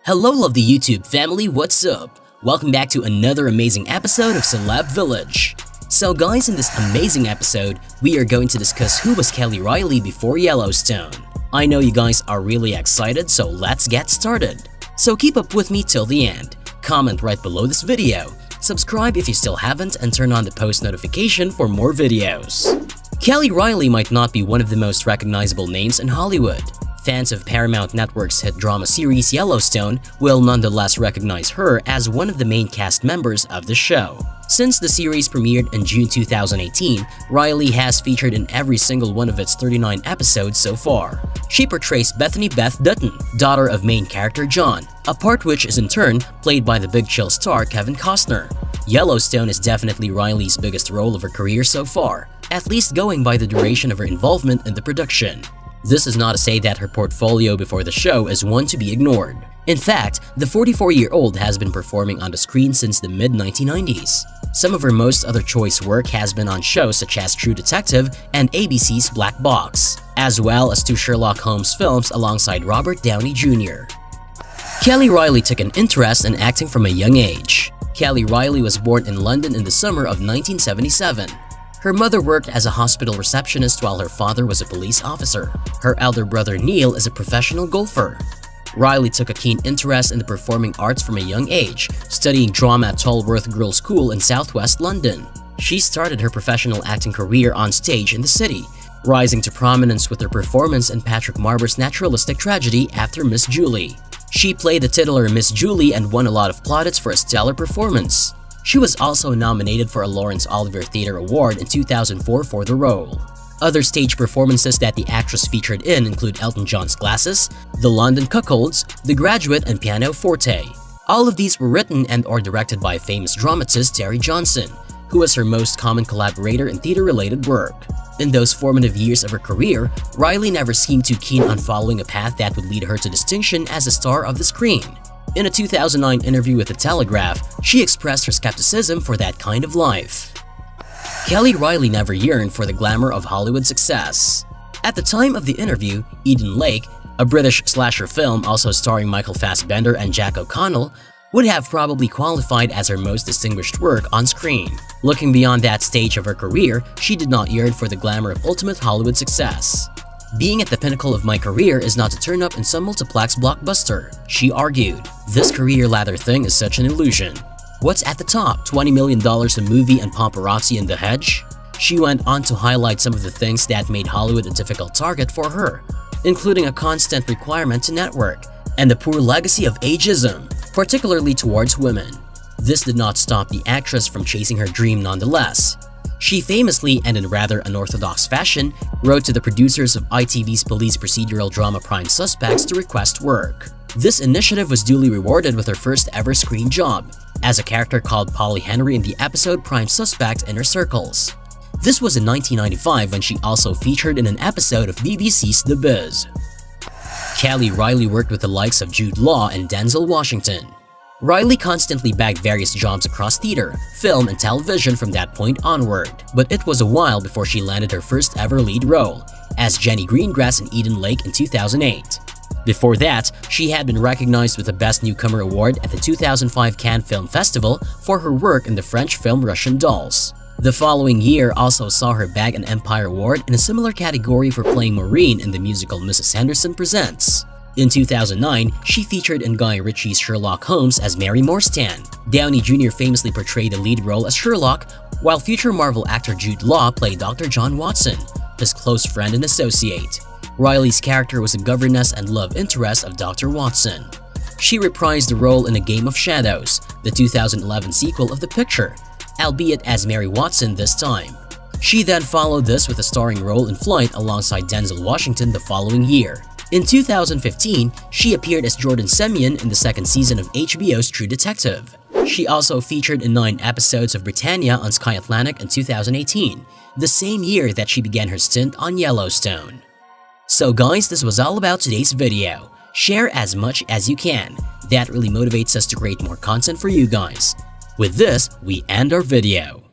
Hello lovely YouTube family, what's up? Welcome back to another amazing episode of Celeb Village. So guys, in this amazing episode, we are going to discuss who was Kelly Reilly before Yellowstone. I know you guys are really excited, so let's get started. So keep up with me till the end. Comment right below this video. Subscribe if you still haven't and turn on the post notification for more videos. Kelly Reilly might not be one of the most recognizable names in Hollywood. Fans of Paramount Network's hit drama series Yellowstone will nonetheless recognize her as one of the main cast members of the show. Since the series premiered in June 2018, Reilly has featured in every single one of its 39 episodes so far. She portrays Bethany Beth Dutton, daughter of main character John, a part which is in turn played by the Big Chill star Kevin Costner. Yellowstone is definitely Reilly's biggest role of her career so far, at least going by the duration of her involvement in the production. This is not to say that her portfolio before the show is one to be ignored. In fact, the 44-year-old has been performing on the screen since the mid-1990s. Some of her most other choice work has been on shows such as True Detective and ABC's Black Box, as well as two Sherlock Holmes films alongside Robert Downey Jr. Kelly Reilly took an interest in acting from a young age. Kelly Reilly was born in London in the summer of 1977. Her mother worked as a hospital receptionist while her father was a police officer. Her elder brother Neil is a professional golfer. Reilly took a keen interest in the performing arts from a young age, studying drama at Tolworth Girls' School in southwest London. She started her professional acting career on stage in the city, rising to prominence with her performance in Patrick Marber's naturalistic tragedy After Miss Julie. She played the titular Miss Julie and won a lot of plaudits for a stellar performance. She was also nominated for a Laurence Olivier Theatre Award in 2004 for the role. Other stage performances that the actress featured in include Elton John's Glasses, The London Cuckolds, The Graduate, and Pianoforte. All of these were written and/or directed by famous dramatist Terry Johnson, who was her most common collaborator in theater-related work. In those formative years of her career, Reilly never seemed too keen on following a path that would lead her to distinction as a star of the screen. In a 2009 interview with The Telegraph, she expressed her skepticism for that kind of life. Kelly Reilly never yearned for the glamour of Hollywood success. At the time of the interview, Eden Lake, a British slasher film also starring Michael Fassbender and Jack O'Connell, would have probably qualified as her most distinguished work on screen. Looking beyond that stage of her career, she did not yearn for the glamour of ultimate Hollywood success. Being at the pinnacle of my career is not to turn up in some multiplex blockbuster, she argued. This career ladder thing is such an illusion. What's at the top, $20 million a movie and paparazzi in the hedge? She went on to highlight some of the things that made Hollywood a difficult target for her, including a constant requirement to network and the poor legacy of ageism, particularly towards women. This did not stop the actress from chasing her dream nonetheless. She famously, and in rather unorthodox fashion, wrote to the producers of ITV's police procedural drama Prime Suspects to request work. This initiative was duly rewarded with her first ever screen job, as a character called Polly Henry in the episode Prime Suspect Inner Circles. This was in 1995 when she also featured in an episode of BBC's The Biz. Kelly Reilly worked with the likes of Jude Law and Denzel Washington. Reilly constantly bagged various jobs across theater, film, and television from that point onward, but it was a while before she landed her first ever lead role, as Jenny Greengrass in Eden Lake in 2008. Before that, she had been recognized with the Best Newcomer Award at the 2005 Cannes Film Festival for her work in the French film Russian Dolls. The following year also saw her bag an Empire Award in a similar category for playing Maureen in the musical Mrs. Henderson Presents. In 2009, she featured in Guy Ritchie's Sherlock Holmes as Mary Morstan. Downey Jr. famously portrayed the lead role as Sherlock, while future Marvel actor Jude Law played Dr. John Watson, his close friend and associate. Reilly's character was a governess and love interest of Dr. Watson. She reprised the role in A Game of Shadows, the 2011 sequel of the picture, albeit as Mary Watson this time. She then followed this with a starring role in Flight alongside Denzel Washington the following year. In 2015, she appeared as Jordan Semyon in the second season of HBO's True Detective. She also featured in 9 episodes of Britannia on Sky Atlantic in 2018, the same year that she began her stint on Yellowstone. So guys, this was all about today's video. Share as much as you can. That really motivates us to create more content for you guys. With this, we end our video.